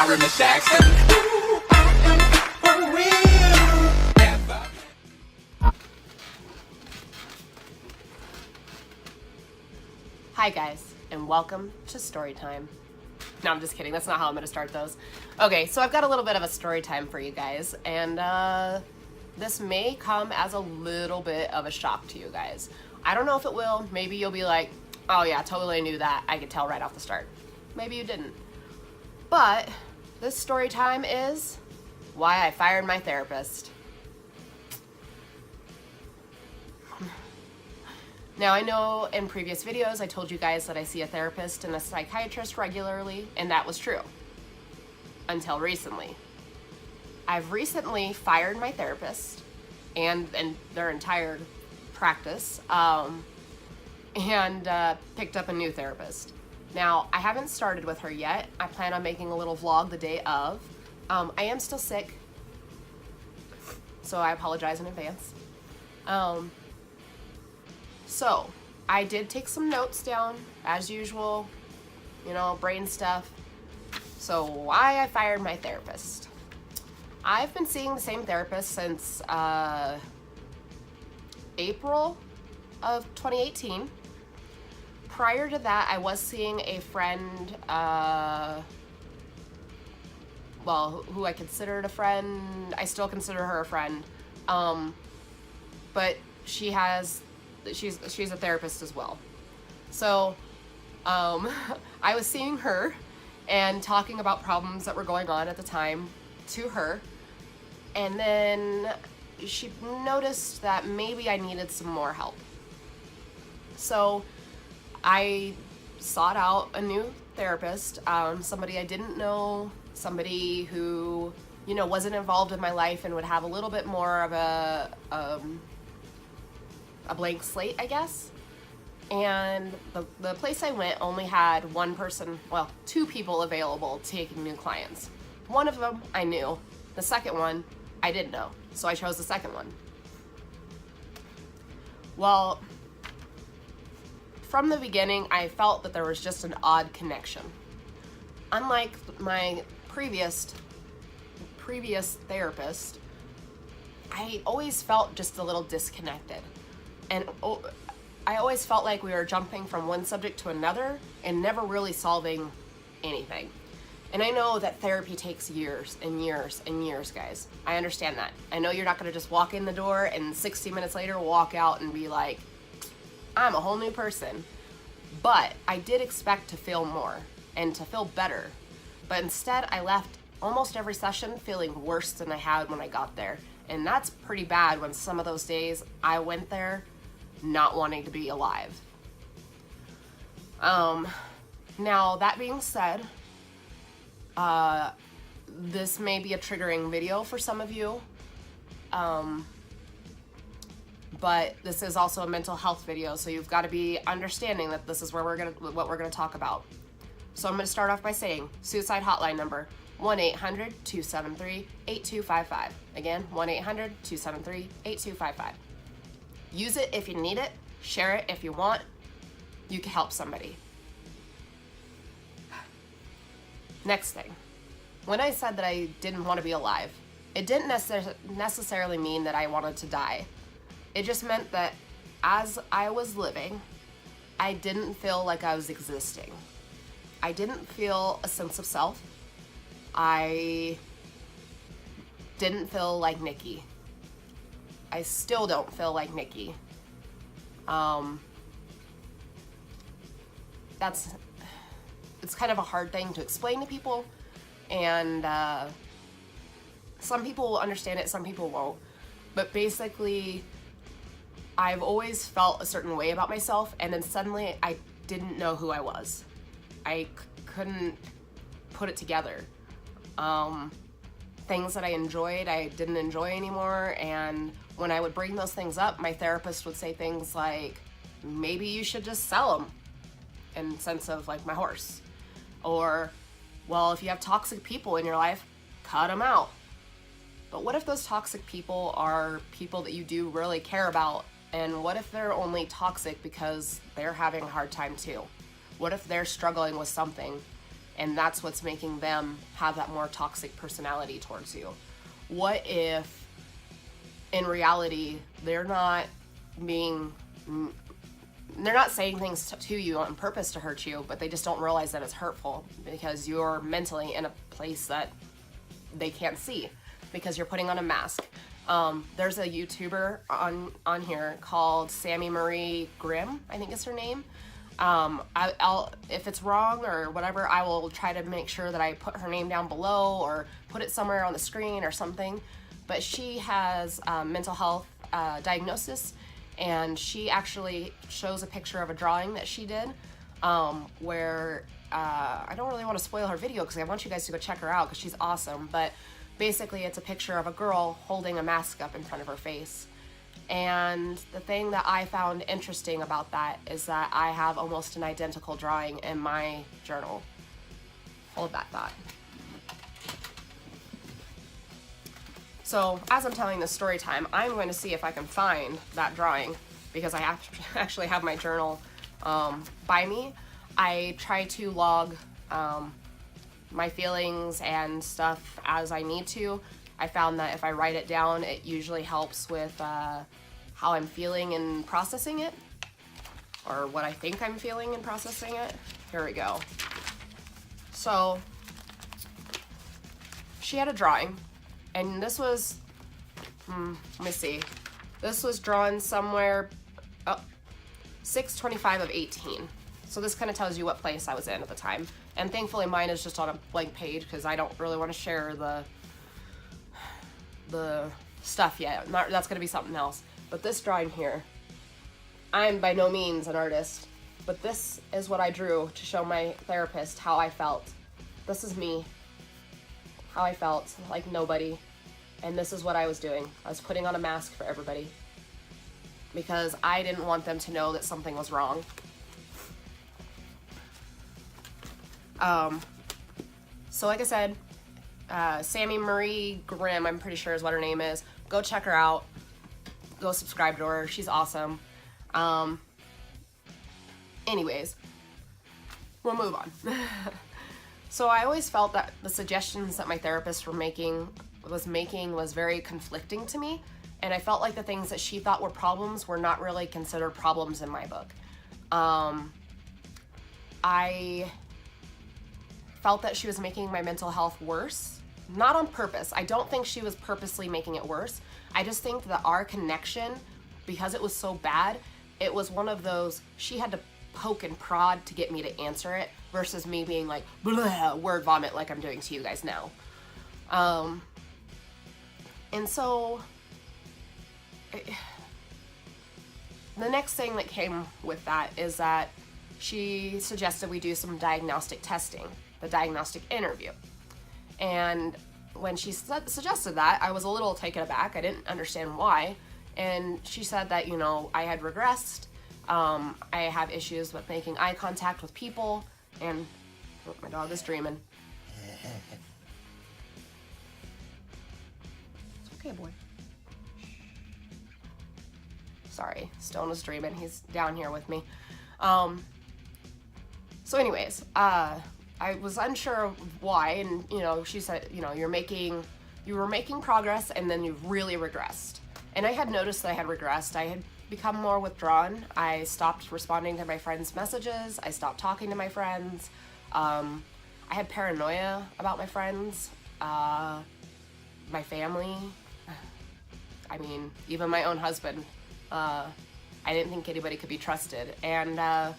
Byron and Jackson. Ooh, I am for real. Hi guys, and welcome to story time. No, I'm just kidding. That's not how I'm going to start those. Okay, so I've got a little bit of a story time for you guys, and this may come as a little bit of a shock to you guys. I don't know if it will. Maybe you'll be like, oh yeah, totally knew that. I could tell right off the start. Maybe you didn't. But this story time is why I fired my therapist. Now, I know in previous videos I told you guys that I see a therapist and a psychiatrist regularly, and that was true. Until recently. I've recently fired my therapist and their entire practice, and picked up a new therapist. Now, I haven't started with her yet. I plan on making a little vlog the day of. I am still sick, so I apologize in advance. So, I did take some notes down, as usual, you know, brain stuff. So, why I fired my therapist. I've been seeing the same therapist since April of 2018. Prior to that, I was seeing a friend, well, who I considered a friend. I still consider her a friend, but she's a therapist as well. So I was seeing her and talking about problems that were going on at the time to her, and then she noticed that maybe I needed some more help. So I sought out a new therapist, somebody I didn't know, somebody who, you know, wasn't involved in my life and would have a little bit more of a blank slate, I guess. And the place I went only had one person, well, two people available taking new clients. One of them I knew. The second one I didn't know. So I chose the second one. Well, from the beginning, I felt that there was just an odd connection. Unlike my previous therapist, I always felt just a little disconnected. And I always felt like we were jumping from one subject to another and never really solving anything. And I know that therapy takes years and years and years, guys. I understand that. I know you're not going to just walk in the door and 60 minutes later walk out and be like, I'm a whole new person. But I did expect to feel more and to feel better. But instead, I left almost every session feeling worse than I had when I got there. And that's pretty bad when some of those days I went there not wanting to be alive. Now, that being said, this may be a triggering video for some of you, but this is also a mental health video, so you've got to be understanding that this is where what we're gonna talk about. So I'm gonna start off by saying suicide hotline number 1-800-273-8255. Again, 1-800-273-8255. Use it if you need it. Share it if you want. You can help somebody. Next thing. When I said that I didn't want to be alive, it didn't necessarily mean that I wanted to die. It just meant that as I was living, I didn't feel like I was existing. I didn't feel a sense of self. I didn't feel like Nikki. I still don't feel like Nikki. It's kind of a hard thing to explain to people, and some people will understand it, some people won't. But basically, I've always felt a certain way about myself, and then suddenly I didn't know who I was. I couldn't put it together. Things that I enjoyed, I didn't enjoy anymore, and when I would bring those things up, my therapist would say things like, maybe you should just sell them, in sense of like my horse. Or, well, if you have toxic people in your life, cut them out. But what if those toxic people are people that you do really care about? And what if they're only toxic because they're having a hard time too? What if they're struggling with something and that's what's making them have that more toxic personality towards you? What if in reality they're not saying things to you on purpose to hurt you, but they just don't realize that it's hurtful because you're mentally in a place that they can't see because you're putting on a mask. There's a YouTuber on here called Sammy Marie Grimm, I think is her name. I'll if it's wrong or whatever, I will try to make sure that I put her name down below or put it somewhere on the screen or something. But she has mental health diagnosis, and she actually shows a picture of a drawing that she did where I don't really want to spoil her video because I want you guys to go check her out because she's awesome. But basically it's a picture of a girl holding a mask up in front of her face. And the thing that I found interesting about that is that I have almost an identical drawing in my journal. Hold that thought. So as I'm telling this story time, I'm going to see if I can find that drawing because I actually have my journal by me. I try to log my feelings and stuff as I need to. I found that if I write it down, it usually helps with how I'm feeling and processing it, or what I think I'm feeling and processing it. Here we go. So she had a drawing, and this was, let me see, this was drawn somewhere 6/25 of 18. So this kind of tells you what place I was in at the time. And thankfully mine is just on a blank page because I don't really want to share the stuff yet. That's going to be something else. But this drawing here, I'm by no means an artist, but this is what I drew to show my therapist how I felt. This is me, how I felt like nobody. And this is what I was doing. I was putting on a mask for everybody because I didn't want them to know that something was wrong. So like I said, Sammy Marie Grimm, I'm pretty sure is what her name is. Go check her out. Go subscribe to her. She's awesome. Anyways, we'll move on. So I always felt that the suggestions that my therapist was very conflicting to me. And I felt like the things that she thought were problems were not really considered problems in my book. I felt that she was making my mental health worse. Not on purpose. I don't think she was purposely making it worse. I just think that our connection, because it was so bad, it was one of those, she had to poke and prod to get me to answer it versus me being like, blah, word vomit like I'm doing to you guys now. And so, the next thing that came with that is that she suggested we do some diagnostic testing, the diagnostic interview. And when she suggested that, I was a little taken aback. I didn't understand why. And she said that, I had regressed. I have issues with making eye contact with people. And oh, my dog is dreaming. It's okay, boy. Sorry, Stone was dreaming. He's down here with me. So anyways, I was unsure of why, and she said, you were making progress, and then you really regressed. And I had noticed that I had regressed. I had become more withdrawn. I stopped responding to my friends' messages. I stopped talking to my friends. I had paranoia about my friends, my family. I mean, even my own husband. I didn't think anybody could be trusted, and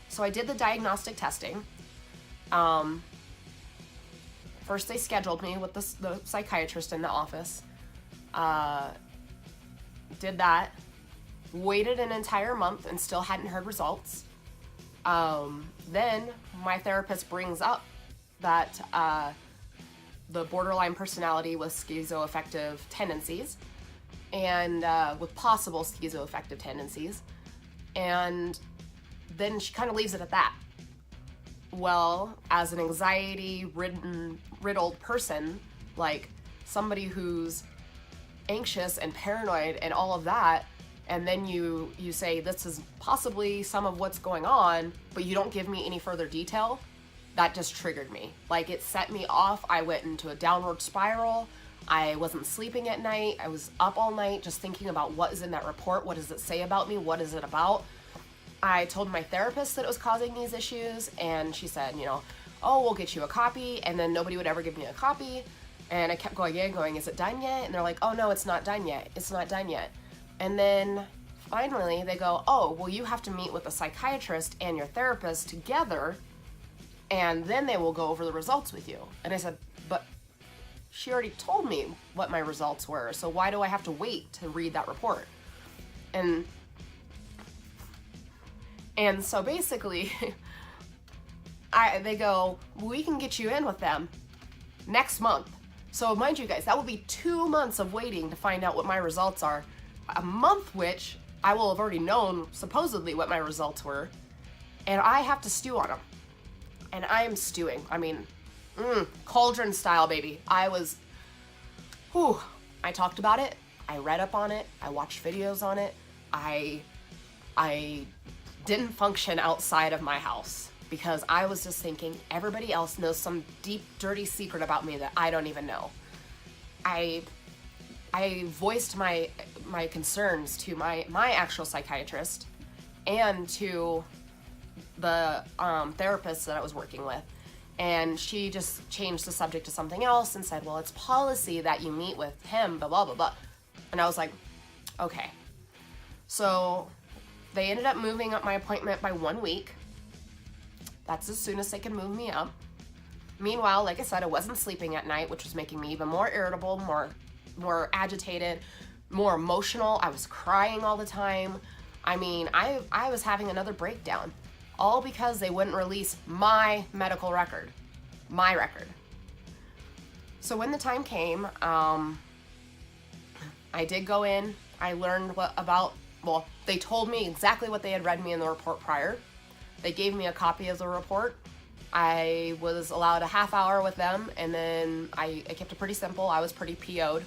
so I did the diagnostic testing. First they scheduled me with the psychiatrist in the office. Did that. Waited an entire month and still hadn't heard results. Then my therapist brings up that the borderline personality with schizoaffective tendencies and with possible schizoaffective tendencies. And then she kind of leaves it at that. Well, as an anxiety-riddled person, like somebody who's anxious and paranoid and all of that, and then you say this is possibly some of what's going on, but you don't give me any further detail, that just triggered me. Like, it set me off. I went into a downward spiral. I wasn't sleeping at night. I was up all night just thinking about what is in that report. What does it say about me? What is it about? I told my therapist that it was causing these issues, and she said, you know, oh, we'll get you a copy. And then nobody would ever give me a copy. And I kept going in, going, is it done yet? And they're like, oh, no, it's not done yet. It's not done yet. And then finally they go, oh, well, you have to meet with a psychiatrist and your therapist together, and then they will go over the results with you. And I said, but she already told me what my results were, so why do I have to wait to read that report? And so basically, they go, we can get you in with them next month. So mind you guys, that will be 2 months of waiting to find out what my results are. A month which I will have already known supposedly what my results were. And I have to stew on them. And I am stewing. I mean, cauldron style, baby. I talked about it. I read up on it. I watched videos on it. I didn't function outside of my house because I was just thinking everybody else knows some deep, dirty secret about me that I don't even know. I voiced my concerns to my actual psychiatrist and to the therapist that I was working with. And she just changed the subject to something else and said, well, it's policy that you meet with him, blah, blah, blah, blah. And I was like, okay. So they ended up moving up my appointment by 1 week. That's as soon as they can move me up. Meanwhile, like I said, I wasn't sleeping at night, which was making me even more irritable, more agitated, more emotional. I was crying all the time. I mean, I was having another breakdown, all because they wouldn't release my medical record, my record. So when the time came, I did go in. I learned they told me exactly what they had read me in the report prior. They gave me a copy of the report. I was allowed a half hour with them, and then I kept it pretty simple. I was pretty PO'd.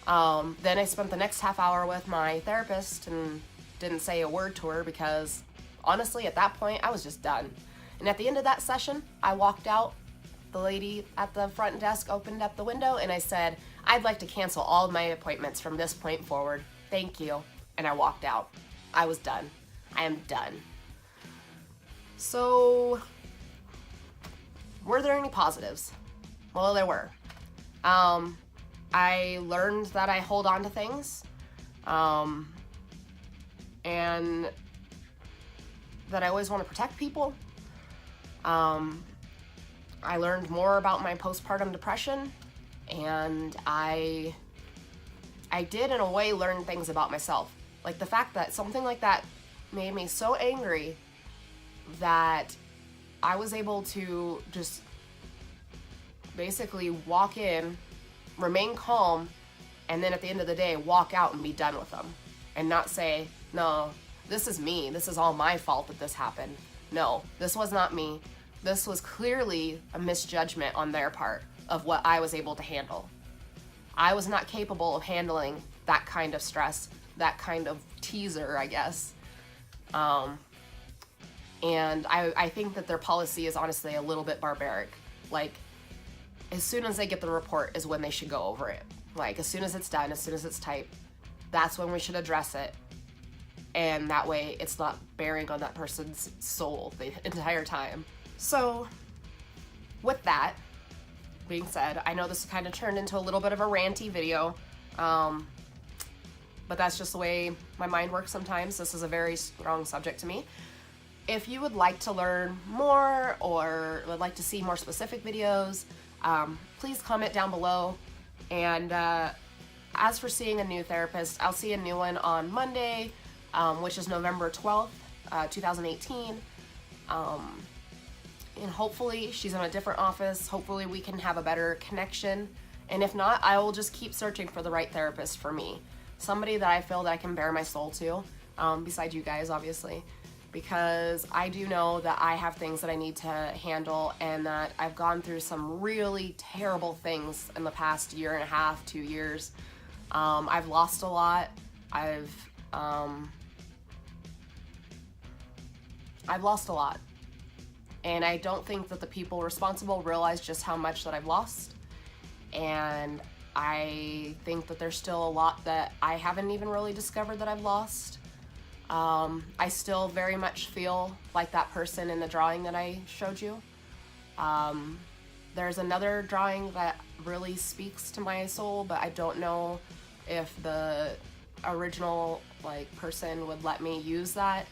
Then I spent the next half hour with my therapist and didn't say a word to her because honestly, at that point, I was just done. And at the end of that session, I walked out. The lady at the front desk opened up the window and I said, I'd like to cancel all of my appointments from this point forward. Thank you. And I walked out. I was done. I am done. So, were there any positives? Well, there were. I learned that I hold on to things, and that I always want to protect people. I learned more about my postpartum depression, and I did in a way learn things about myself. Like the fact that something like that made me so angry that I was able to just basically walk in, remain calm, and then at the end of the day, walk out and be done with them. And not say, no, this is me. This is all my fault that this happened. No, this was not me. This was clearly a misjudgment on their part of what I was able to handle. I was not capable of handling that kind of stress, that kind of teaser, I guess. And I think that their policy is honestly a little bit barbaric. Like, as soon as they get the report is when they should go over it. Like, as soon as it's done, as soon as it's typed, that's when we should address it. And that way it's not bearing on that person's soul the entire time. So, with that being said, I know this kind of turned into a little bit of a ranty video, but that's just the way my mind works sometimes. This is a very strong subject to me. If you would like to learn more or would like to see more specific videos, please comment down below. And as for seeing a new therapist, I'll see a new one on Monday, which is November 12th, 2018. And hopefully she's in a different office. Hopefully we can have a better connection. And if not, I will just keep searching for the right therapist for me. Somebody that I feel that I can bare my soul to, besides you guys, obviously. Because I do know that I have things that I need to handle and that I've gone through some really terrible things in the past year and a half, 2 years. I've lost a lot. I've lost a lot. And I don't think that the people responsible realize just how much that I've lost. And I think that there's still a lot that I haven't even really discovered that I've lost. I still very much feel like that person in the drawing that I showed you. There's another drawing that really speaks to my soul, but I don't know if the original person would let me use that.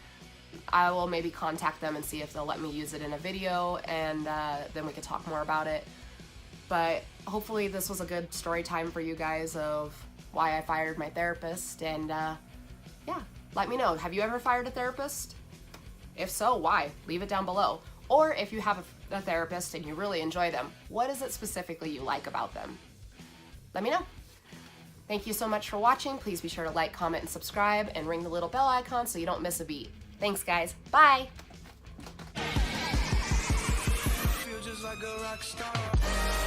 I will maybe contact them and see if they'll let me use it in a video, and then we could talk more about it. But hopefully this was a good story time for you guys of why I fired my therapist, and yeah, let me know. Have you ever fired a therapist? If so, why? Leave it down below. Or if you have a therapist and you really enjoy them, what is it specifically you like about them? Let me know. Thank you so much for watching. Please be sure to like, comment, and subscribe, and ring the little bell icon so you don't miss a beat. Thanks, guys. Bye! Feel just like a rock star.